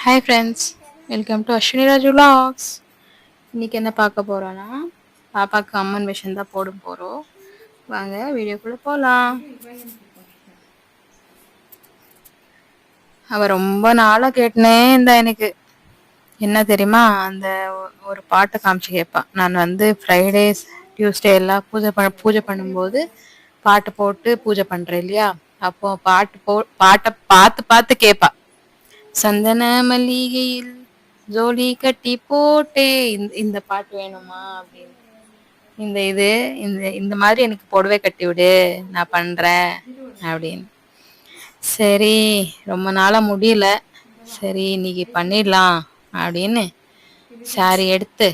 Hi friends, welcome to Ashwini Raju vlogs. இன்னைக்கு என்ன பார்க்க போறோம்னா, பாப்பாக்கு அம்மன் விஷயம் தான் போட போறோம். வாங்க வீடியோக்குள்ள போலாம். அவ ரொம்ப நாளா கேட்டுனே இருந்தா எனக்கு. என்ன தெரியுமா, அந்த ஒரு பாட்டை காமிச்சு கேட்பா. நான் வந்து ஃப்ரைடேஸ் டியூஸ்டே எல்லாம் பூஜை பண்ணும்போது பாட்டு போட்டு பூஜை பண்றேன் இல்லையா, அப்போ பாட்டை பார்த்து பார்த்து கேட்பா. சந்தன மல்லிகையில் ஜோலி கட்டி போட்டே இந்த பாட்டு வேணுமா அப்படின்னு. இந்த இது இந்த இந்த மாதிரி எனக்கு புடவை கட்டி விடு, நான் பண்றேன் அப்படின்னு. சரி, ரொம்ப நாளா முடியல, சரி இன்னைக்கு பண்ணிடலாம் அப்படின்னு சாரி எடுத்து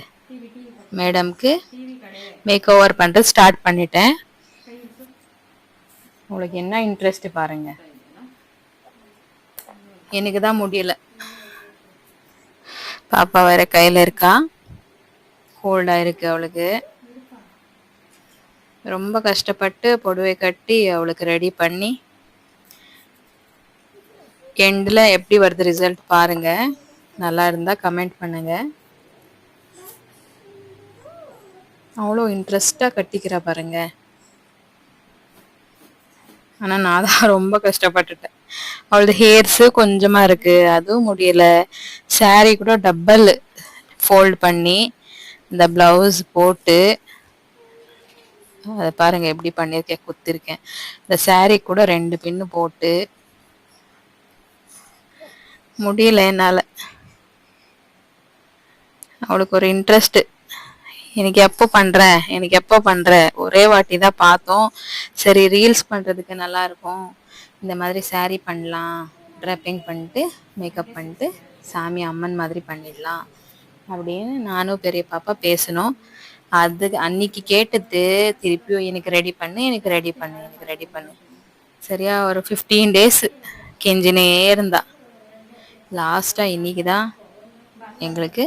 மேடம்க்கு மேக் ஓவர் பண்றது ஸ்டார்ட் பண்ணிட்டேன். உங்களுக்கு என்ன இன்ட்ரெஸ்ட் பாருங்க. எனக்கு தான் முடியல, பாப்பா வேற கையில இருக்கா, கோல்டா இருக்கு அவளுக்கு. ரொம்ப கஷ்டப்பட்டு புடவை கட்டி அவளுக்கு ரெடி பண்ணி எண்டில் எப்படி வருது ரிசல்ட் பாருங்க. நல்லா இருந்தா கமெண்ட் பண்ணுங்க. அவ்வளோ இன்ட்ரெஸ்டாக கட்டிக்கிறா பாருங்க. ஆனால் நான் தான் ரொம்ப கஷ்டப்பட்டுட்டேன். அவளது ஹேர்ஸு கொஞ்சமாக இருக்கு, அதுவும் முடியல. சாரீ கூட டபுள் ஃபோல்ட் பண்ணி இந்த ப்ளவுஸ் போட்டு அதை பாருங்க எப்படி பண்ணியிருக்கேன், குத்திருக்கேன். இந்த சாரீ கூட 2 பின்னு போட்டு முடியல என்னால. அவளுக்கு ஒரு இன்ட்ரெஸ்ட், எனக்கு எப்போ பண்ற ஒரே வாட்டி தான் பார்த்தோம். சரி ரீல்ஸ் பண்றதுக்கு நல்லா இருக்கும், இந்த மாதிரி சாரீ பண்ணலாம், ட்ரெப்பிங் பண்ணிட்டு மேக்கப் பண்ணிட்டு சாமி அம்மன் மாதிரி பண்ணிடலாம் அப்படின்னு நானும் பெரிய பாப்பா பேசணும். அதுக்கு அன்னைக்கு கேட்டது திருப்பியும் எனக்கு ரெடி பண்ணு சரியா ஒரு 15 days கெஞ்சினே இருந்தா. லாஸ்டா இன்னைக்கு தான் எங்களுக்கு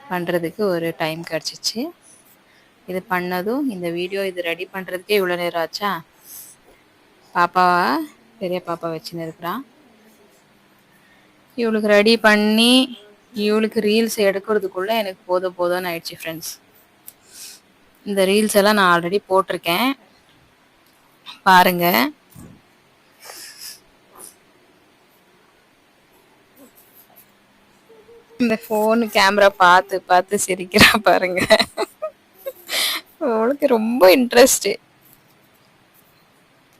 பண்றதுக்கு ஒரு டைம் கிடைச்சிச்சு. இது பண்ணதும் இந்த வீடியோ இது ரெடி பண்றதுக்கே இவ்வளோ நேரம் ஆச்சா. பாப்பாவா பெரிய பாப்பா வச்சுன்னு இருக்கிறான். இவளுக்கு ரெடி பண்ணி இவளுக்கு ரீல்ஸ் எடுக்கிறதுக்குள்ள எனக்கு போதும்னு ஆயிடுச்சு ஃப்ரெண்ட்ஸ். இந்த ரீல்ஸ் எல்லாம் நான் ஆல்ரெடி போட்டிருக்கேன், பாருங்க. இந்த ஃபோன் கேமரா பார்த்து பார்த்து சிரிக்கிறா பாருங்க. அவளுக்கு ரொம்ப இன்ட்ரெஸ்ட்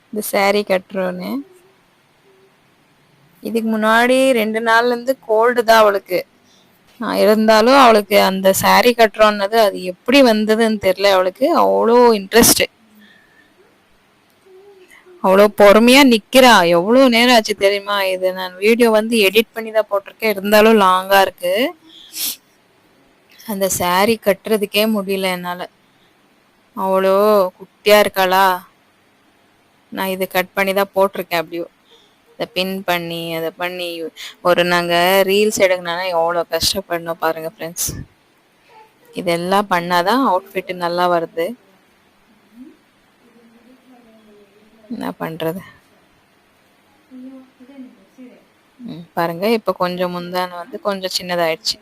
இந்த சாரீ கட்டுறோன்னு. இதுக்கு முன்னாடி 2 நாள்ல இருந்து கோல்டு தான் அவளுக்கு. இருந்தாலும் அவளுக்கு அந்த சாரீ கட்டுறோன்னது அது எப்படி வந்ததுன்னு தெரியல. அவளுக்கு அவ்வளோ இன்ட்ரெஸ்ட், அவ்வளோ பொறுமையா நிக்கிறா. எவ்வளோ நேரம் ஆச்சு தெரியுமா? இது நான் வீடியோ வந்து எடிட் பண்ணி தான் போட்டிருக்கேன், இருந்தாலும் லாங்கா இருக்கு. அந்த சாரீ கட்டுறதுக்கே முடியல என்னால. அவ்வளோ குட்டியா இருக்காளா. நான் இது கட் பண்ணி தான் போட்டிருக்கேன். அப்படியோ இதை பின் பண்ணி அதை பண்ணி ஒரு நாங்கள் ரீல்ஸ் எடுக்கணும்னா எவ்வளோ கஷ்டப்படணும் பாருங்க ஃப்ரெண்ட்ஸ். இதெல்லாம் பண்ணாதான் அவுட்ஃபிட் நல்லா வருது. என்ன பண்றது பாருங்க. இப்போ கொஞ்சம் முந்தான வந்து கொஞ்சம் சின்னதாயிடுச்சு.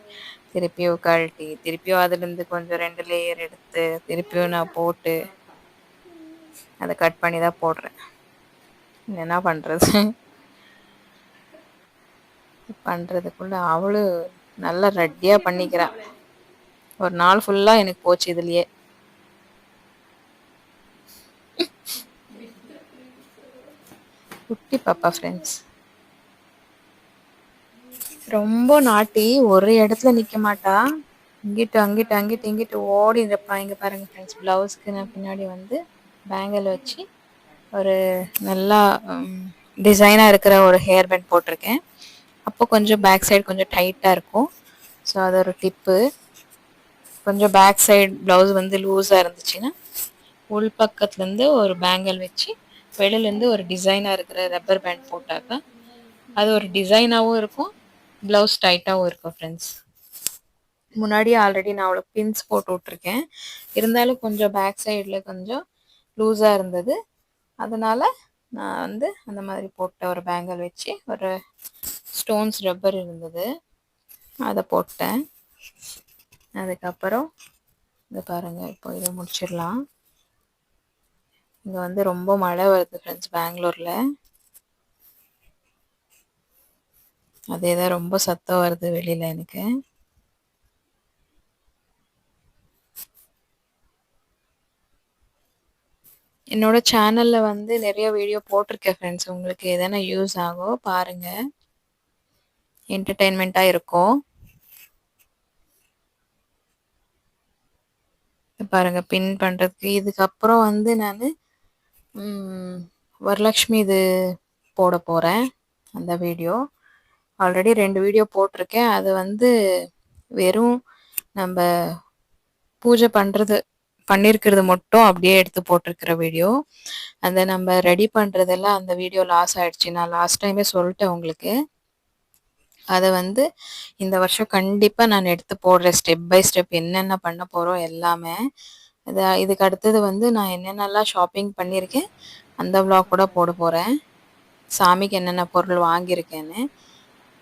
திருப்பியும் கழட்டி திருப்பியும் அதுலேருந்து கொஞ்சம் 2 லேயர் எடுத்து திருப்பியும் நான் போட்டு அதை கட் பண்ணி தான் போடுறேன். என்ன பண்றது, பண்றதுக்குள்ள அவளு நல்லா ரெட்டியா பண்ணிக்கிறான். ஒரு நாள் ஃபுல்லா எனக்கு போச்சு இதுலயே. குட்டி பாப்பா ஃப்ரெண்ட்ஸ், ரொம்ப நாட்டி ஒரு இடத்துல நிக்க மாட்டா. இங்கிட்டு ஓடி இருப்பா. இங்க பாருங்க ஃப்ரெண்ட்ஸ், பிளவுஸ்க்கு நான் பின்னாடி வந்து பேங்கிள் வச்சு ஒரு நல்லா டிசைனா இருக்கிற ஒரு ஹேர் பேண்ட் போட்டிருக்கேன். அப்போ கொஞ்சம் பேக் சைடு கொஞ்சம் டைட்டா இருக்கும். ஸோ அது ஒரு டிப்பு. கொஞ்சம் பேக் சைடு ப்ளவுஸ் வந்து லூஸாக இருந்துச்சுன்னா உள் பக்கத்துலேருந்து ஒரு பேங்கிள் வச்சு வெளிலேருந்து ஒரு டிசைனாக இருக்கிற ரப்பர் பேண்ட் போட்டாக்கா அது ஒரு டிசைனாகவும் இருக்கும், ப்ளவுஸ் டைட்டாகவும் இருக்கும் ஃப்ரெண்ட்ஸ். முன்னாடியே ஆல்ரெடி நான் அவளுக்கு பின்ஸ் போட்டு விட்ருக்கேன், இருந்தாலும் கொஞ்சம் பேக் சைடில் கொஞ்சம் லூஸாக இருந்தது. அதனால் நான் வந்து அந்த மாதிரி போட்ட ஒரு பேங்கிள் வச்சு ஒரு ஸ்டோன்ஸ் ரப்பர் இருந்தது, அத போட்டேன். அதுக்கப்புறம் இத பாருங்க, இப்போ இத முடிச்சிடலாம். இங்க வந்து ரொம்ப மழை வருது ஃப்ரெண்ட்ஸ் பெங்களூர்ல. அதேதான் ரொம்ப சத்தம் வருது வெளியில எனக்கு. என்னோட சேனல்ல வந்து நிறைய வீடியோ போட்டிருக்கேன் ஃப்ரெண்ட்ஸ். உங்களுக்கு எதனா யூஸ் ஆகும் பாருங்க. என்டர்டெயின்மெண்ட்டா இருக்கும். பாருங்க பின் பண்றதுக்கு. இதுக்கப்புறம் வந்து நான் வரலக்ஷ்மி இது போட போறேன். அந்த வீடியோ ஆல்ரெடி 2 வீடியோ போட்டிருக்கேன். அது வந்து வெறும் நம்ம பூஜை பண்றது பண்ணியிருக்கிறது மட்டும் அப்படியே எடுத்து போட்டிருக்கிற வீடியோ. அந்த நம்ம ரெடி பண்றதெல்லாம் அந்த வீடியோ லாஸ் ஆயிடுச்சு. நான் லாஸ்ட் டைமே சொல்லிட்டேன் உங்களுக்கு. அத வந்து இந்த வருஷம் கண்டிப்பா நான் எடுத்து போடுறேன். ஸ்டெப் பை ஸ்டெப் என்னென்ன பண்ண போறோம் எல்லாமே. இதுக்கு அடுத்தது வந்து நான் என்னென்னலாம் ஷாப்பிங் பண்ணியிருக்கேன் அந்த விளாக் கூட போட போறேன். சாமிக்கு என்னென்ன பொருள் வாங்கியிருக்கேன்னு.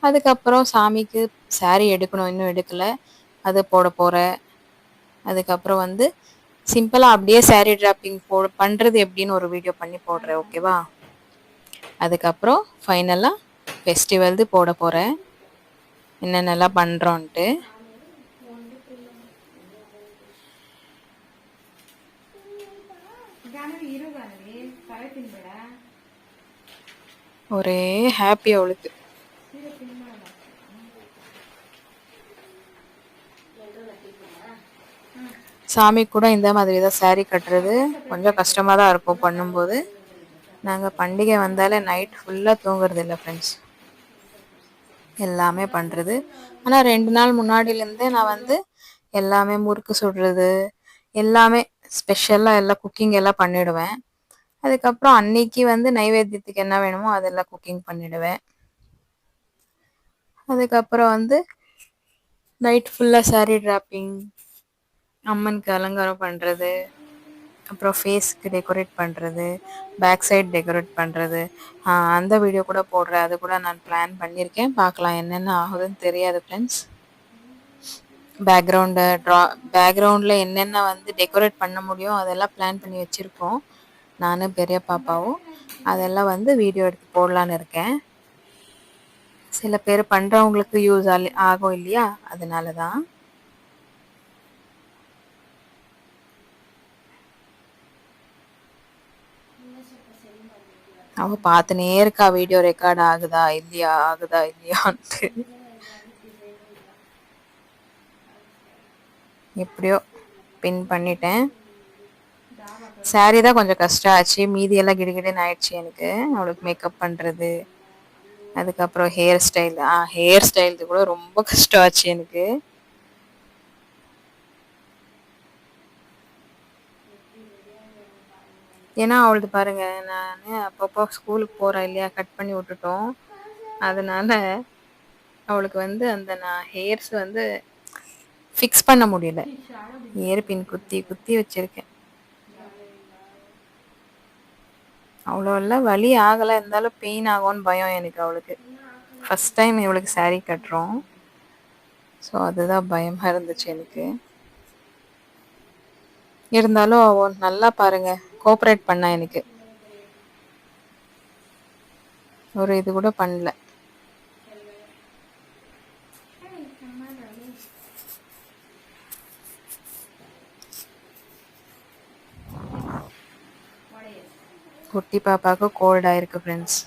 அதுக்கப்புறம் சாமிக்கு சாரி எடுக்கணும், இன்னும் எடுக்கல. அது போட போறேன். அதுக்கப்புறம் வந்து சிம்பிளா அப்படியே சாரி டிராப்பிங் பண்றது எப்படின்னு ஒரு வீடியோ பண்ணி போடுறேன். ஓகேவா? அதுக்கப்புறம் ஃபைனலா ஃபெஸ்டிவல்து போட போறேன். என்னென்னலாம் பண்றோன்ட்டு. ஒரே ஹாப்பி அவளுக்கு. சாமி கூட இந்த மாதிரி தான் சாரி கட்டுறது கொஞ்சம் கஷ்டமா தான் இருக்கும் பண்ணும்போது. நாங்கள் பண்டிகை வந்தாலே நைட் ஃபுல்லாக தூங்குறது இல்லை ஃப்ரெண்ட்ஸ். எல்லாமே பண்ணுறது. ஆனால் 2 நாள் முன்னாடிலேருந்தே நான் வந்து எல்லாமே முறுக்கு சுடுறது எல்லாமே ஸ்பெஷலாக எல்லாம் குக்கிங் எல்லாம் பண்ணிடுவேன். அதுக்கப்புறம் அன்னைக்கு வந்து நைவேத்தியத்துக்கு என்ன வேணுமோ அதெல்லாம் குக்கிங் பண்ணிடுவேன். அதுக்கப்புறம் வந்து நைட் ஃபுல்லாக சாரீ டிராப்பிங், அம்மனுக்கு அலங்காரம் பண்ணுறது, அப்புறம் ஃபேஸ்க்கு டெக்கரேட் பண்ணுறது, பேக் சைட் டெக்கரேட் பண்ணுறது. அந்த வீடியோ கூட போடுறேன். அது கூட நான் பிளான் பண்ணியிருக்கேன். பார்க்கலாம் என்னென்ன ஆகுதுன்னு தெரியாது ஃப்ரெண்ட்ஸ். பேக்ரவுண்டில் என்னென்ன வந்து டெக்கரேட் பண்ண முடியும் அதெல்லாம் பிளான் பண்ணி வச்சுருக்கோம். நானும் பெரிய பாப்பாவும் அதெல்லாம் வந்து வீடியோ எடுத்து போடலான்னு இருக்கேன். சில பேர் பண்ணுறவங்களுக்கு யூஸ் ஆகும் இல்லையா, அதனால தான். அவ பார்த்துனே இருக்கா வீடியோ ரெக்கார்ட் ஆகுதா இல்லையான்ட்டு. எப்படியோ பின் பண்ணிட்டேன். சாரி தான் கொஞ்சம் கஷ்டம் ஆச்சு. மீதியெல்லாம் கிடுகிடுன்னு ஆயிடுச்சு எனக்கு. அவளுக்கு மேக்கப் பண்ணுறது, அதுக்கப்புறம் ஹேர் ஸ்டைல் கூட ரொம்ப கஷ்டம் ஆச்சு எனக்கு. ஏன்னா அவளுக்கு பாருங்க, நான் அப்பப்போ ஸ்கூலுக்கு போகிறேன் இல்லையா, கட் பண்ணி விட்டுட்டோம். அதனால அவளுக்கு வந்து அந்த நான் ஹேர்ஸ் வந்து ஃபிக்ஸ் பண்ண முடியல. ஏர் பின் குத்தி குத்தி வச்சிருக்கேன். அவ்வளோலாம் வலி ஆகலை, இருந்தாலும் பெயின் ஆகும்னு பயம் எனக்கு. அவளுக்கு ஃபஸ்ட் டைம் இவளுக்கு சாரீ கட்டுறோம். ஸோ அதுதான் பயமாக இருந்துச்சு எனக்கு. இருந்தாலும் அவள் நல்லா பாருங்க கோஆப்ரேட் பண்ணா. எனக்கு ஒரு இது கூட பண்ணல. குட்டி பாப்பாவுக்கு கோல்ட் ஆயிருக்கு ஃப்ரெண்ட்ஸ்.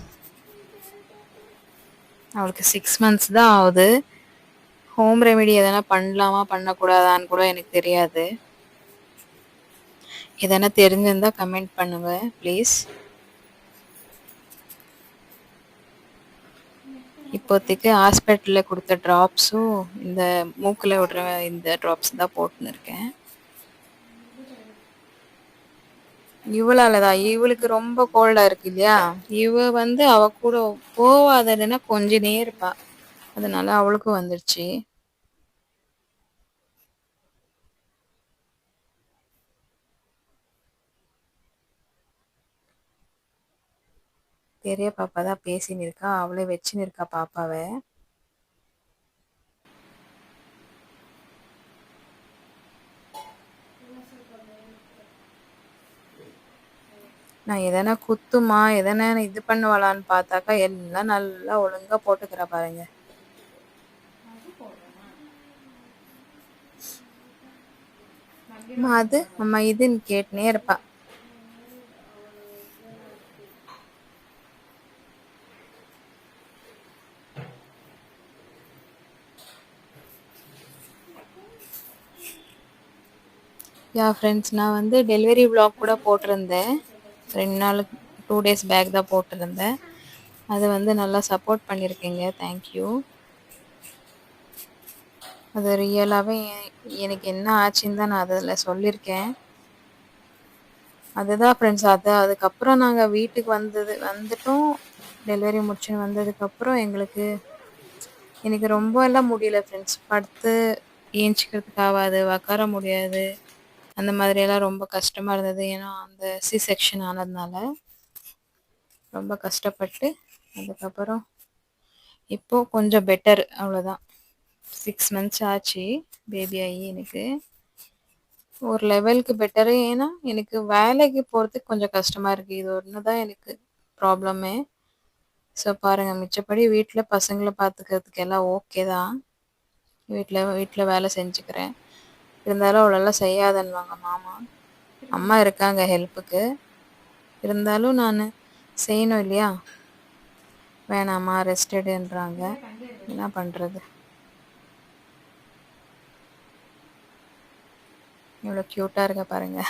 அவளுக்கு 6 months தான் ஆகுது. ஹோம் ரெமெடி எதனா பண்ணலாமா பண்ணக்கூடாதான்னு கூட எனக்கு தெரியாது. எதனா தெரிஞ்சிருந்தா கமெண்ட் பண்ணுங்க ப்ளீஸ். இப்போதைக்கு ஹாஸ்பிட்டலில் கொடுத்த ட்ராப்ஸும் இந்த மூக்கில் விடுற இந்த ட்ராப்ஸ் தான் போட்டுன்னு இருக்கேன். இவளால தான், இவளுக்கு ரொம்ப கோல்டாக இருக்கு இல்லையா, இவ வந்து அவ கூட போவாததுன்னா கொஞ்சம் இருப்பா. அதனால அவளுக்கும் வந்துடுச்சு. பெரிய பாப்பா தான் பேசின்னு இருக்கா, அவளே வச்சுன்னு இருக்கா பாப்பாவை. நான் எதனா குத்துமா எதனா இது பண்ணுவாளான்னு பார்த்தாக்கா எல்லாம் நல்லா ஒழுங்கா போட்டுக்கிறா பாருங்க. அம்மா அது அம்மா இதுன்னு கேட்டுனே இருப்பா. யா ஃப்ரெண்ட்ஸ், நான் வந்து டெலிவரி விலாக் கூட போட்டிருந்தேன். 2 நாளுக்கு 2 டேஸ் பேக் தான் போட்டிருந்தேன். அது வந்து நல்லா சப்போர்ட் பண்ணியிருக்கீங்க, தேங்க்யூ. அது ரியலாகவே எனக்கு என்ன ஆச்சுன்னு தான் நான் அதில் சொல்லியிருக்கேன். அதுதான் ஃப்ரெண்ட்ஸ், அதுக்கப்புறம் நாங்கள் வீட்டுக்கு வந்துட்டோம். டெலிவரி முடிச்சுன்னு வந்ததுக்கப்புறம் எனக்கு ரொம்ப எல்லாம் முடியல ஃப்ரெண்ட்ஸ். படுத்து ஏஞ்சிக்கிறதுக்கு ஆகாது, உக்கார முடியாது, அந்த மாதிரியெல்லாம் ரொம்ப கஷ்டமாக இருந்தது. ஏன்னா அந்த சி செக்ஷன் ஆனதுனால ரொம்ப கஷ்டப்பட்டு அதுக்கப்புறம் இப்போது கொஞ்சம் பெட்டர், அவ்வளோதான். 6 மந்த்ஸ் ஆச்சு பேபி ஆகி. எனக்கு ஒரு லெவலுக்கு பெட்டரு. ஏன்னா எனக்கு வேலைக்கு போகிறதுக்கு கொஞ்சம் கஷ்டமாக இருக்குது. இது ஒன்று தான் எனக்கு ப்ராப்ளமே. ஸோ பாருங்கள், மிச்சப்படி வீட்டில் பசங்களை பார்த்துக்கிறதுக்கு எல்லாம் ஓகே தான். வீட்டில் வேலை செஞ்சுக்கிறேன். இருந்தாலும் அவ்வளோலாம் செய்யாதன்னுவாங்க மாமா. அம்மா இருக்காங்க ஹெல்ப்புக்கு, இருந்தாலும் நான் செய்யணும் இல்லையா? வேணாம்மா ரெஸ்ட் எடுன்றாங்க, என்ன பண்ணுறது? இவ்வளோ க்யூட்டாக இருக்க பாருங்க.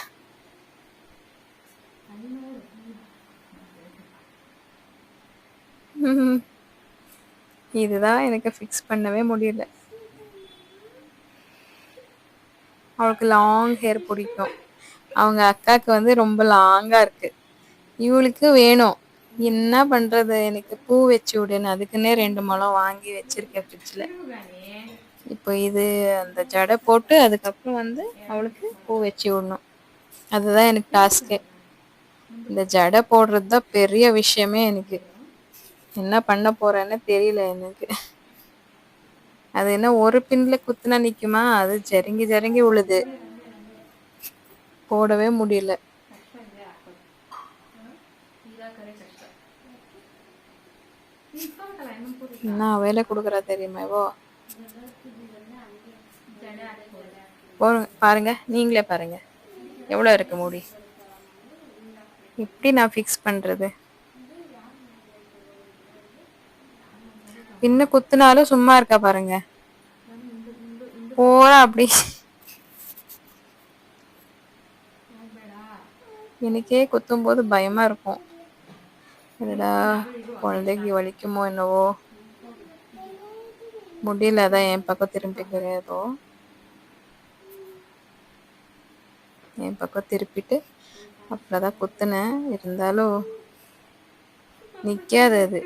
இதுதான் எனக்கு ஃபிக்ஸ் பண்ணவே முடியல. அவளுக்கு லாங் ஹேர் பிடிக்கும். அவங்க அக்காவுக்கு வந்து ரொம்ப லாங்காக இருக்குது. இவளுக்கு வேணும். என்ன பண்ணுறது? எனக்கு பூ வச்சு விடுன்னு அதுக்குன்னே 2 முழம் வாங்கி வச்சுருக்கேன் ஃப்ரிட்ஜில். இப்போ இது அந்த ஜடை போட்டு அதுக்கப்புறம் வந்து அவளுக்கு பூ வச்சு விடணும். அதுதான் எனக்கு டாஸ்க்கு. இந்த ஜடை போடுறது தான் பெரிய விஷயமே எனக்கு. என்ன பண்ண போகிறேன்னு தெரியல எனக்கு. அது என்ன ஒரு பின்ல குத்துனா நிற்குமா? அது ஜருங்கி ஜருங்கி உழுது, போடவே முடியல. என்ன வேலை கொடுக்குறா தெரியுமா இவோ? பாருங்க, நீங்களே பாருங்க எவ்வளோ இருக்கு முடி. எப்படி நான் ஃபிக்ஸ் பண்ணுறது? பின்ன குத்துனாலும் சும்மா இருக்கா பாருங்க, போறா அப்படி. எனக்கே குத்தும் போது பயமா இருக்கும். என்னடா குழந்தைக்கு வலிக்குமோ என்னவோ. முடியல, அதான் என் பக்கம் திரும்பிக்கிறேன். ஏதோ என் பக்கம் திருப்பிட்டு அப்படிதான் குத்துனேன். இருந்தாலும் நிக்காது அது.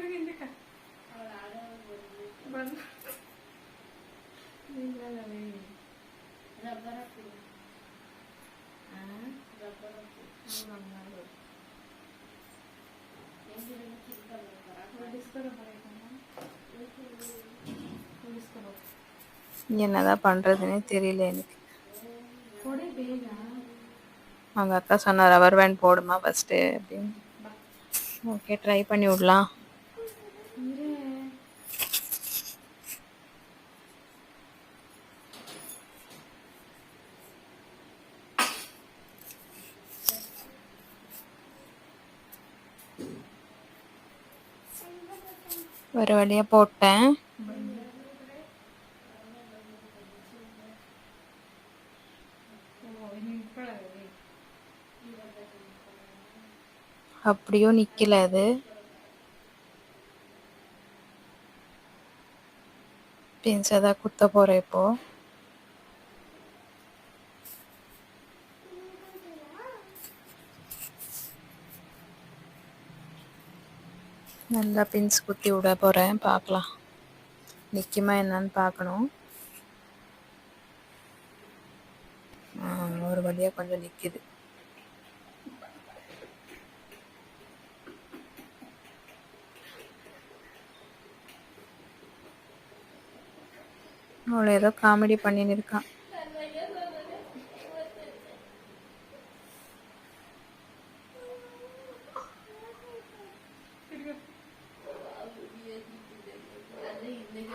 என்னதான் பண்றதுன்னே தெரியல எனக்கு. அவங்க அக்கா சொன்னா ரப்பர் பேண்ட் போடுமா ஃபர்ஸ்ட் அப்படின்னு. ஓகே, ட்ரை பண்ணி விடலாம். ஒரு வழியா போட்டேன். அப்படியும் நிக்கல அது. பின்ஸதான் குத்த போறேன் இப்போ. நல்லா பின்ஸ் குத்தி விட போறேன். பார்க்கலாம் நிக்குமா என்னன்னு பார்க்கணும். ஒரு வழியா கொஞ்சம் நிக்குது. அவளை ஏதோ காமெடி பண்ணின்னு இருக்கான்.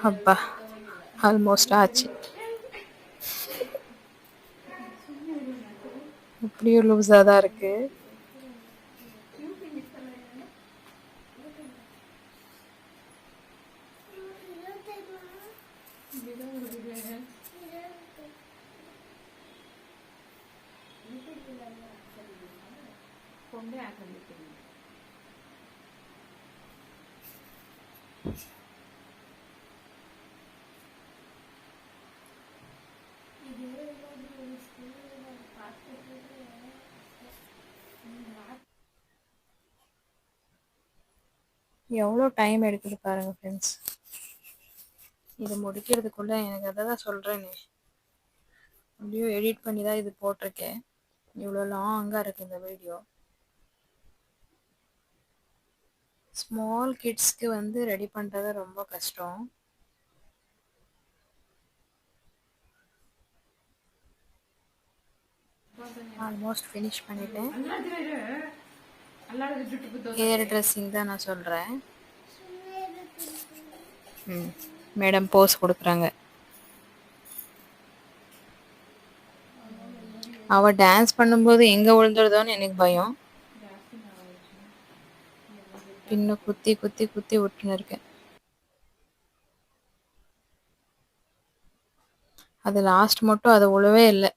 அப்பா! ஆல்மோஸ்ட் ஆச்சு. இப்படியும் லூஸா தான் இருக்கு. எவ்வளோ டைம் எடுக்குது பாருங்க ஃப்ரெண்ட்ஸ். இது முடிக்கிறதுக்குள்ள எனக்கு அதை தான் சொல்கிறேனே, வீடியோ எடிட் பண்ணி தான் இது போட்டிருக்கேன். இவ்வளோ லாங்காக இருக்குது இந்த வீடியோ. ஸ்மால் கிட்ஸ்க்கு வந்து ரெடி பண்ணுறது ரொம்ப கஷ்டம். ஆல்மோஸ்ட் ஃபினிஷ் பண்ணிட்டேன். ஹேர் ட்ரெஸ்ஸிங் தான் நான் சொல்கிறேன். மேடம் போஸ் கொடுக்குறாங்க. அவள் டான்ஸ் பண்ணும்போது எங்கே விழுந்துடுதோன்னு எனக்கு பயம். பின்ன குத்தி குத்தி குத்தி விட்டுன்னு இருக்கேன். அது லாஸ்ட் மட்டும் அது உழவே இல்லை,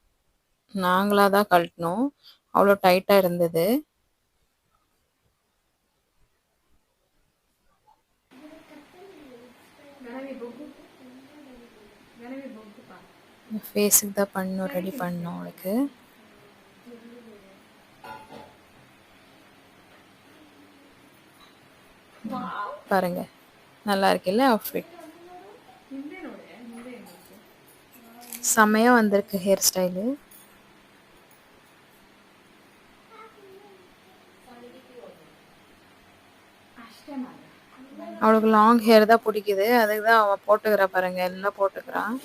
நாங்களாக தான் கழட்டினோம். அவ்வளோ டைட்டாக இருந்தது. ஃபேஸுக்கு தான் பண்ணணும், ரெடி பண்ணணும் அவளுக்கு. பாருங்க, நல்லா இருக்குல்ல அவுட்ஃபிட். செம்மையாக வந்திருக்கு ஹேர் ஸ்டைலு. அவளுக்கு லாங் ஹேர் தான் பிடிக்குது, அதுக்கு தான் அவள் போட்டுக்கிறா பாருங்க, எல்லாம் போட்டுக்கிறான்.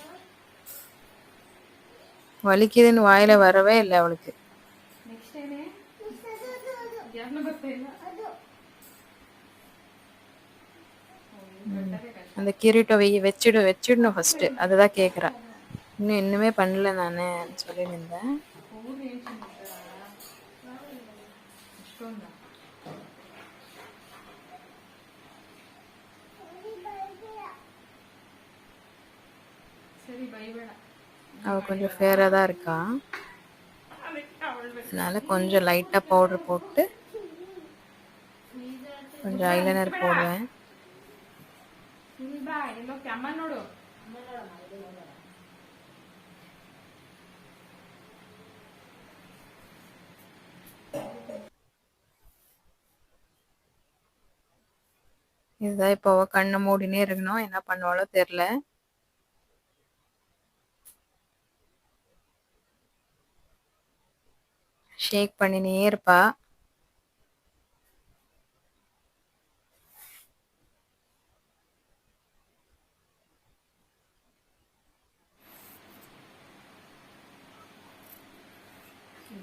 வலிக்குதுன்னு வாயில வரவே இல்லை அவளுக்கு. அந்த கிரீட்டை வச்சிடணும் ஃபர்ஸ்ட், அதுதான் கேட்குறா. இன்னுமே பண்ணல நான் சொல்லியிருந்தேன். அவள் கொஞ்சம் ஃபேராக தான் இருக்கா, அதனால கொஞ்சம் லைட்டாக பவுடர் போட்டு கொஞ்சம் ஐலைனர் போடுவேன். இதுதான் இப்போ அவள் கண்ணை மூடினே இருக்கணும், என்ன பண்ணுவாளோ தெரில. ஷேக் பண்ணினே இருப்பா.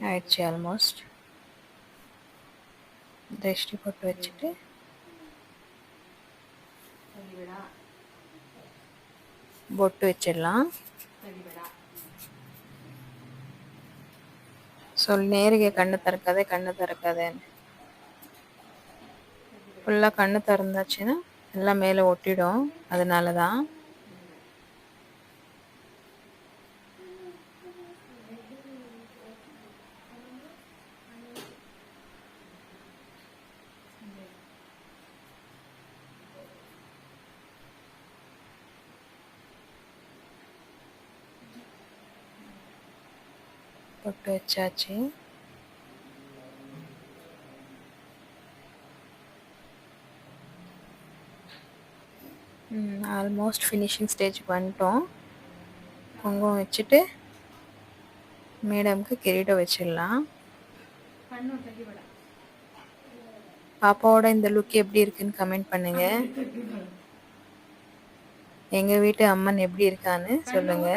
ஆயிடுச்சு ஆல்மோஸ்ட். திருஷ்டி போட்டு வச்சுட்டு பொட்டு வச்சிடலாம். நேருகே கண்ணு திறக்காதேன்னு. ஃபுல்லாக கண்ணு திறந்தாச்சுன்னா எல்லாம் மேலே ஒட்டிடும், அதனால தான். பொட்டு வச்சாச்சு. ஆல்மோஸ்ட் ஃபினிஷிங் ஸ்டேஜுக்கு வந்துட்டோம். குங்குமம் வச்சுட்டு மேடம்க்கு கிரீடம் வச்சிடலாம். பாப்பாவோட இந்த லுக் எப்படி இருக்குன்னு கமெண்ட் பண்ணுங்க. எங்கள் வீட்டு அம்மன் எப்படி இருக்கான்னு சொல்லுங்க.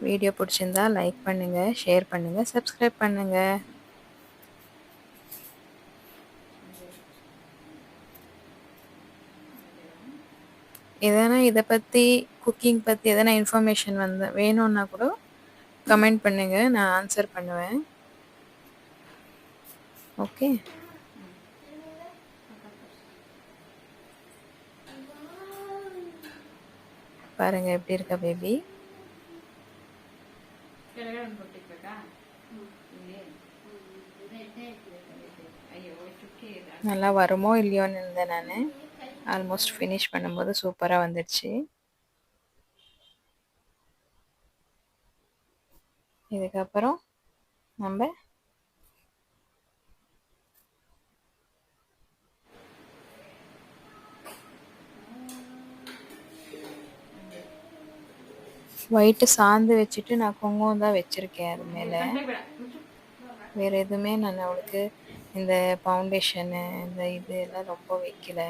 வீடியோ பிடிச்சிருந்தா லைக் பண்ணுங்க, ஷேர் பண்ணுங்க, சப்ஸ்கிரைப் பண்ணுங்க. எதனா இத பத்தி, குக்கிங் பத்தி எதனா இன்ஃபர்மேஷன் வேணும்னா கூட கமெண்ட் பண்ணுங்க. நான் ஆன்சர் பண்ணுவேன். ஓகே. பாருங்க எப்படி இருக்கா பேபி. நல்லா வருமோ இல்லையோன்னு இருந்தேன் நான். ஆல்மோஸ்ட் ஃபினிஷ் பண்ணும்போது சூப்பராக வந்துடுச்சு. இதுக்கப்புறம் நம்ம ஒயிட்டு சாந்து வச்சுட்டு நான் குங்குமம் தான் வச்சுருக்கேன் அது மேலே. வேறு எதுவுமே நான் அவளுக்கு இந்த ஃபவுண்டேஷனு இந்த இது எல்லாம் ரொம்ப வைக்கல.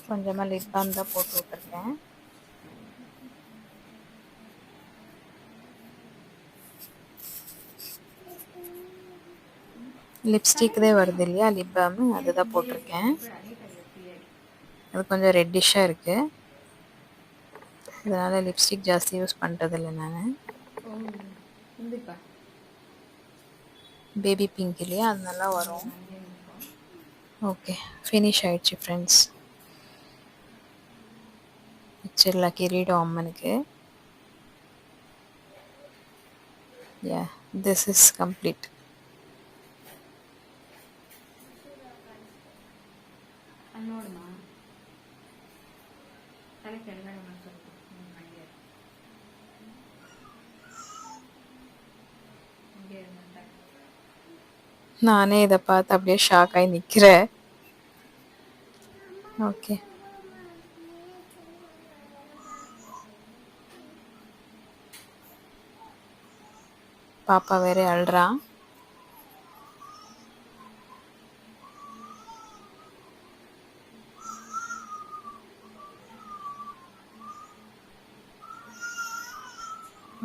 கொஞ்சமாக லிப் பாம் தான் போட்டு விட்டுருக்கேன். லிப்ஸ்டிக் தான் வருது இல்லையா, லிப் பாமு அதுதான் போட்டிருக்கேன். அது கொஞ்சம் ரெட்டிஷாக இருக்குது, அதனால் லிப்ஸ்டிக் ஜாஸ்தி யூஸ் பண்ணுறதில்ல நான். பேபி பிங்க் இல்லையா, அது நல்லா வரும். ஓகே, ஃபினிஷ் ஆயிடுச்சு ஃப்ரெண்ட்ஸ். வச்சிடலாம் கிரீடம் அம்மனுக்கு. யா, திஸ் இஸ் கம்ப்ளீட். நானே இதை பார்த்து அப்படியே ஷாக் ஆகி நிற்கிறேன். ஓகே, பாப்பா வேற அழுறான்.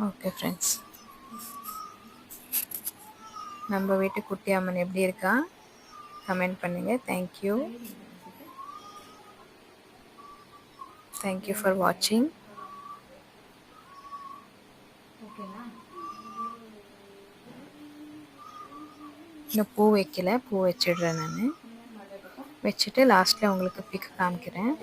ஓகே ஃப்ரெண்ட்ஸ், நம்ம வீட்டு குட்டி அம்மன் எப்படி இருக்கா கமெண்ட் பண்ணுங்கள். தேங்க்யூ ஃபார் வாட்சிங். இன்னும் பூ வைக்கல, பூ வச்சிடுறேன் நான். வச்சுட்டு லாஸ்ட்டில் உங்களுக்கு பிக் காமிக்கிறேன்.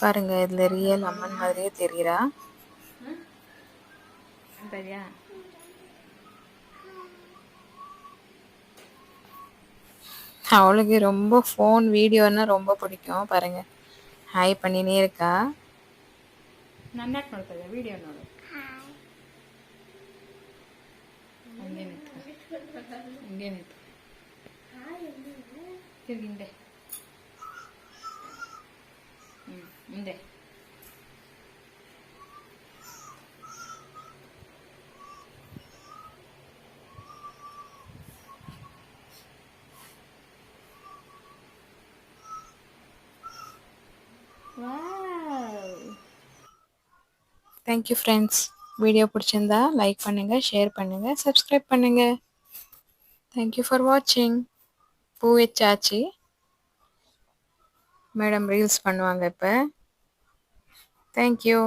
பாருங்க, இதில் ரியல் அம்மன் மாதிரியே தெரியுறா. அவளுக்கு ரொம்ப ஃபோன் வீடியோன்னா ரொம்ப பிடிக்கும். பாருங்க, ஹாய் பண்ணினே இருக்கா. ನನ್ನಕ್ಕೆ ನೋಡ್ತದೆ ವಿಡಿಯೋ ನೋಡು. ಹಂಗೇನಿತ್ತು ತಿರ್ಗಿಂದೆ ಮುಂದೆ. Thank you friends. வீடியோ பிடிச்சிருந்தா லைக் பண்ணுங்கள், ஷேர் பண்ணுங்கள், சப்ஸ்கிரைப் பண்ணுங்கள். தேங்க்யூ ஃபார் வாட்சிங். பூ வச்சாச்சு. மேடம் ரீல்ஸ் பண்ணுவாங்க இப்போ. தேங்க்யூ.